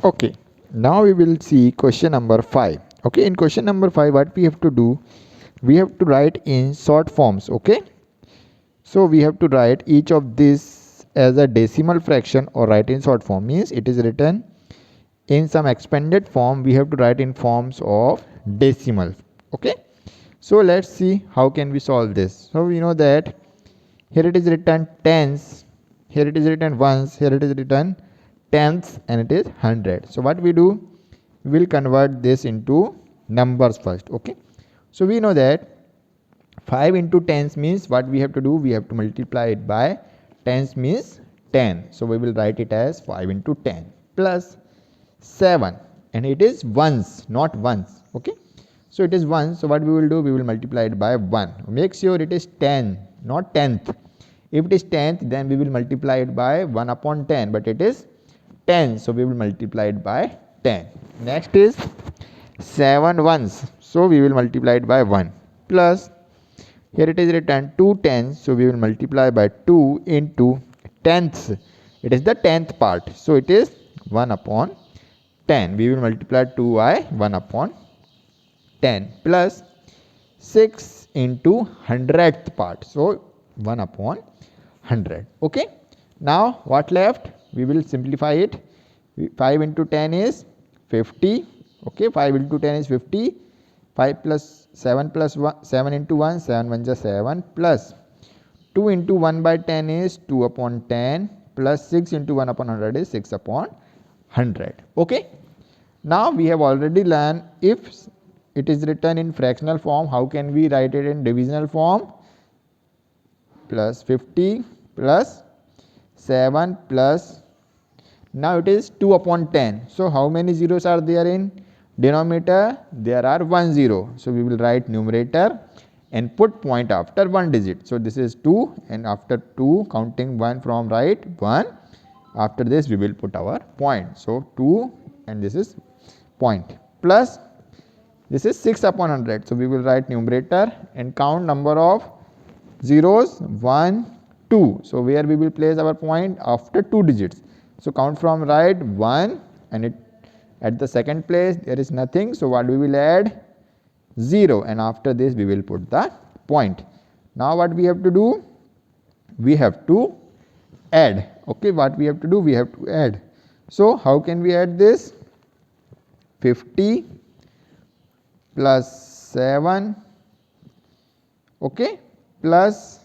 Okay, now we will see question number 5. Okay, in question number 5, what we have to do, we have to write in short forms. Okay, so we have to write each of this as a decimal fraction or write in short form, means it is written in some expanded form. We have to write in forms of decimal. Okay, so let's see how can we solve this. So we know that here it is written tens, here it is written ones, here it is written tenths, and it is 100. So what we do, we will convert this into numbers first. Okay, so we know that 5 into tens means what we have to do, we have to multiply it by tens means 10. So we will write it as 5 into 10 plus 7, and it is ones, not ones. Okay, so it is 1. So what we will do, we will multiply it by 1. Make sure it is 10, not tenth. If it is tenth, then we will multiply it by 1 upon 10, but it is 10, so we will multiply it by 10. Next is 7 ones, so we will multiply it by 1 plus, here it is written 2 tens, so we will multiply by 2 into tenths. It is the tenth part, so it is 1 upon 10. We will multiply 2 by 1 upon 10 plus 6 into 100th part, so 1 upon 100. Okay, now what left, we will simplify it. 5 into 10 is 50. Okay, 5 into 10 is 50. 5 plus 7 plus 1, 7 into 1, 7 1 is 7 plus 2 into 1 by 10 is 2 upon 10 plus 6 into 1 upon 100 is 6 upon 100. Okay, now we have already learned if it is written in fractional form, how can we write it in divisional form. Plus 50 plus 7 plus, now it is 2 upon 10. So how many zeros are there in denominator? There are 1 0. So we will write numerator and put point after 1 digit. So this is 2, and after 2 counting 1 from right, 1. After this we will put our point. So 2, and this is point, plus this is 6 upon 100. So we will write numerator and count number of zeros 1 2. So where we will place our point? After 2 digits. So count from right 1, and it at the second place there is nothing, so what we will add? 0, and after this we will put the point. Now what we have to do? We have to add. Okay, what we have to do? We have to add. So how can we add this? 50 plus 7, okay, plus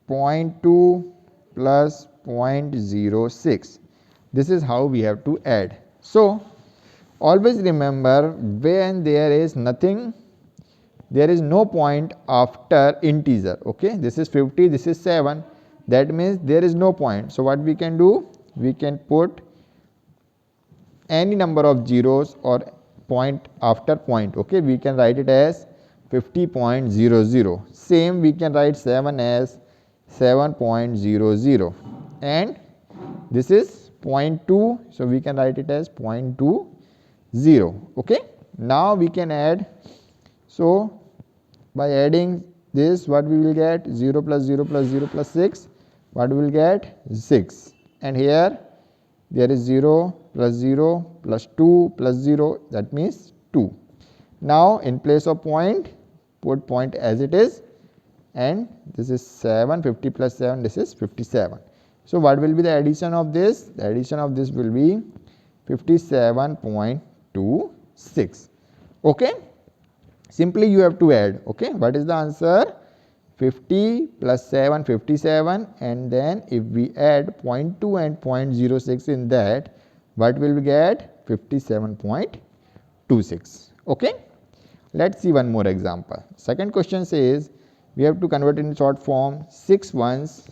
0.2 plus 0.06. This is how we have to add. So always remember, when there is nothing, there is no point after integer. Okay, this is 50, this is 7, that means there is no point. So what we can do? We can put any number of zeros or point after point. Okay, we can write it as 50.00. Same we can write 7 as 7.00, and this is 0.2, so we can write it as 0.20. Okay, now we can add. So by adding this, what we will get? 0 plus 0 plus 0 plus 6, what we will get? 6, and here there is 0 plus 0 plus 2 plus 0, that means 2. Now in place of point, put point as it is, and this is 7, 50 plus 7, this is 57. So what will be the addition of this? The addition of this will be 57.26. Okay, simply you have to add. Okay, what is the answer? 50 plus 7, 57, and then if we add 0.2 and 0.06 in that, what will we get? 57.26. Okay, let's see one more example. Second question says we have to convert in short form 6 ones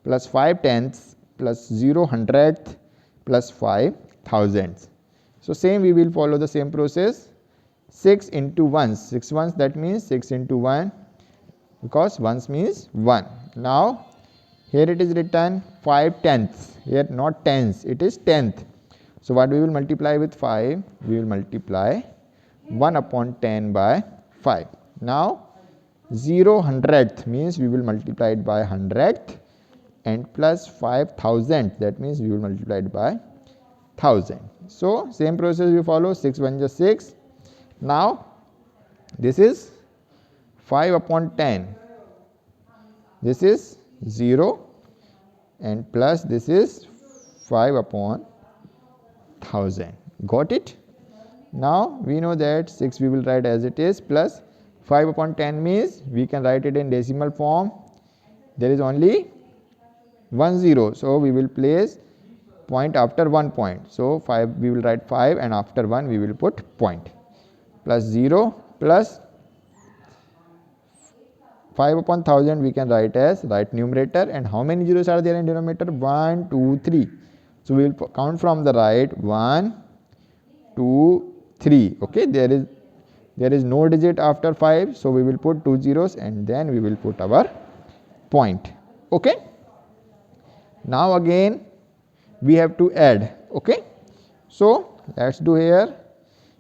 plus 5 tenths plus 0 hundredth plus 5 thousandths. So same we will follow the same process. 6 into ones, 6 ones, that means 6 into 1, because ones means 1. Now here it is written 5 tenths, here not tenths, it is tenth. So what we will multiply with 5? We will multiply 1 upon 10 by 5. Now 0 hundredth means we will multiply it by hundredth, and plus 5000, that means we will multiply it by 1000. So same process we follow, 6 1 just 6. Now this is 5 upon 10, this is 0, and plus this is 5 upon 1000. Got it? Now we know that 6 we will write as it is, plus 5 upon 10 means we can write it in decimal form. There is only one 0, so we will place point after one point. So 5 we will write 5, and after 1 we will put point, plus 0 plus 5 upon 1000 we can write as right numerator, and how many zeros are there in denominator? 1 2 3. So we will count from the right, 1 2 3. Okay, there is no digit after 5, so we will put 2 zeros and then we will put our point. Okay, now again we have to add. Okay, so let's do here.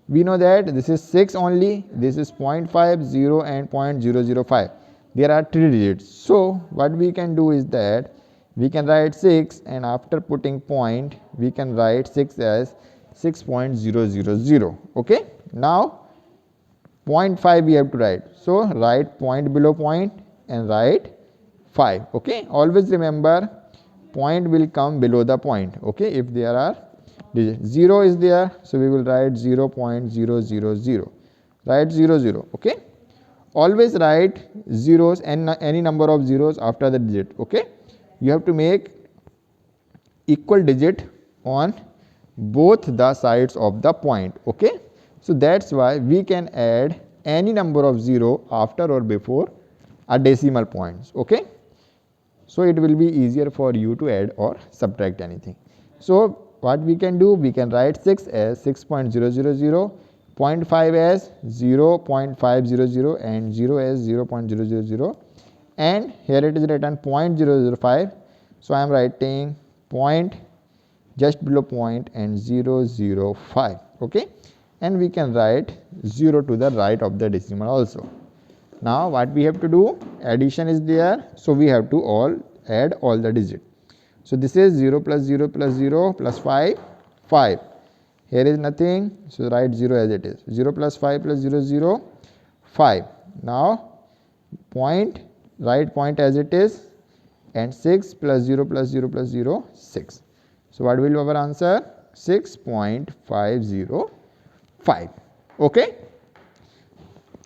We know that this is 6 only, this is 0.5, 0 and 0.005. There are 3 digits. So what we can do is that we can write 6, and after putting point we can write 6 as 6.000. Okay, now 0.5 we have to write. So write point below point and write 5. Okay, always remember point will come below the point. Okay, if there are digits, 0 is there, so we will write 0.000. Write 00. Okay, always write zeros and any number of zeros after the digit. Okay, you have to make equal digit on both the sides of the point. Okay, so that's why we can add any number of 0 after or before a decimal points. Okay, so it will be easier for you to add or subtract anything. So what we can do, we can write 6 as 6.000, 0.5 as 0.500 and 0 as 0.000, and here it is written 0.005. So I am writing point just below point and 005. Okay, and we can write 0 to the right of the decimal also. Now what we have to do, addition is there, so we have to add all the digits. So this is 0 plus 0 plus 0 plus 5, 5. Here is nothing, so write 0 as it is. 0 plus 5 plus 0, 0, 5. Now point, write point as it is, and 6 plus 0 plus 0 plus 0, 6. So what will be our answer? 6.505. Okay,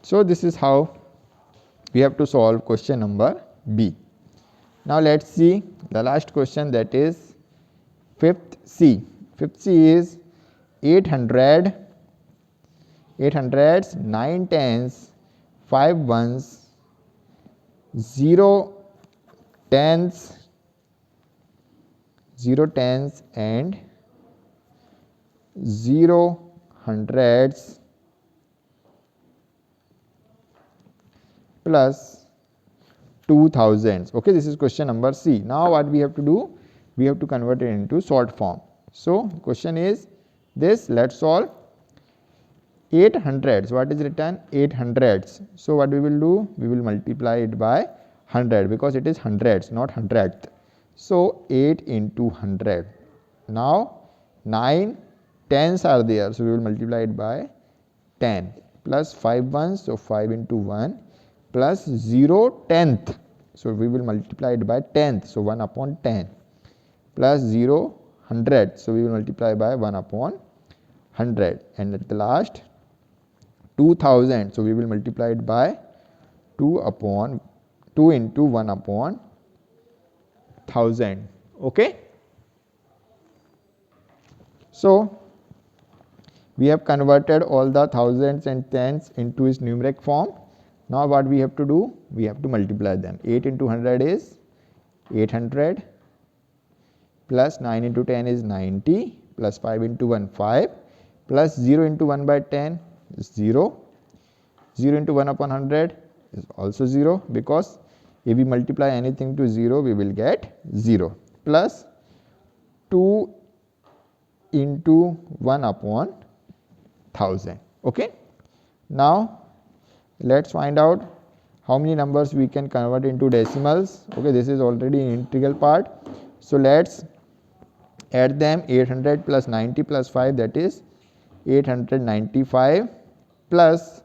so this is how we have to solve question number B. Now let's see the last question, that is 5th C. 5th C is 800, 800s, 9 tens, 5 ones, 0 tens, 0 tens and 0 hundreds plus 2000s. Okay, this is question number C. Now what we have to do, we have to convert it into short form. So question is this, let's solve. 800s, what is written? 800s. So what we will do, we will multiply it by 100 because it is hundreds, not hundredth. So 8 into 100. Now 9 tens are there, so we will multiply it by 10 plus 5 ones, so 5 into 1 plus 0 tenth, so we will multiply it by 10th, so 1 upon 10 plus 0 hundred, so we will multiply by 1 upon 100, and at the last 2000, so we will multiply it by 2 into 1 upon 1000. Okay, so we have converted all the thousands and tens into its numeric form. Now what we have to do, we have to multiply them. 8 into 100 is 800 plus 9 into 10 is 90 plus 5 into 1 5 plus 0 into 1 by 10 is 0. 0 into 1 upon 100 is also 0, because if we multiply anything to 0 we will get 0, plus 2 into 1 upon 1000. Okay, now let's find out how many numbers we can convert into decimals. Okay, this is already an integral part. So let's add them. 800 plus 90 plus 5, that is 895, plus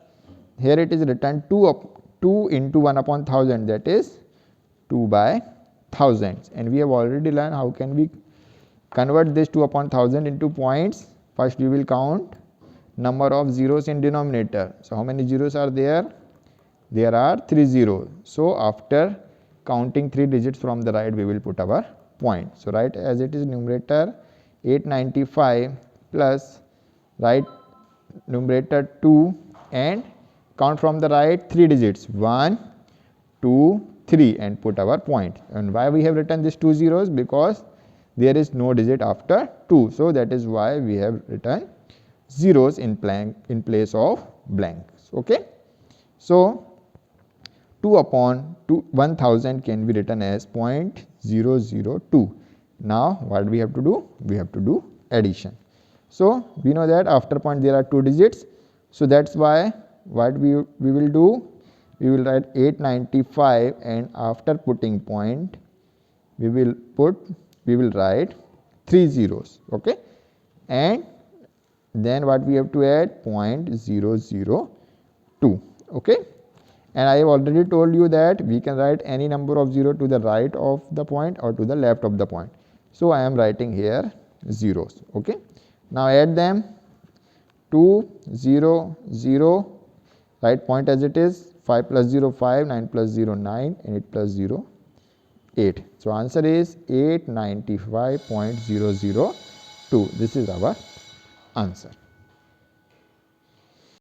here it is written 2 into 1 upon 1000, that is 2 by thousands. And we have already learned how can we convert this 2 upon 1000 into points. First we will count number of zeros in denominator. So how many zeros are there? There are 3 zeros. So after counting 3 digits from the right, we will put our point. So write as it is numerator 895 plus write numerator 2 and count from the right 3 digits 1, 2, 3 and put our point. And why we have written these 2 zeros? Because there is no digit after 2. So that is why we have written zeros in place of blanks. Okay. So 2 upon 1000 can be written as 0.002. Now what we have to do? We have to do addition. So we know that after point there are 2 digits. So that's why what we will do? We will write 895 and after putting point we will write 3 zeros. Okay. And then what we have to add? 0.002. Okay. And I have already told you that we can write any number of 0 to the right of the point or to the left of the point. So I am writing here zeros. Okay. Now add them. 2, 0, 0. Write point as it is. 5 plus 0, 5. 9 plus 0, 9. And 8 plus 0, 8. So answer is 895.002. This is our answer.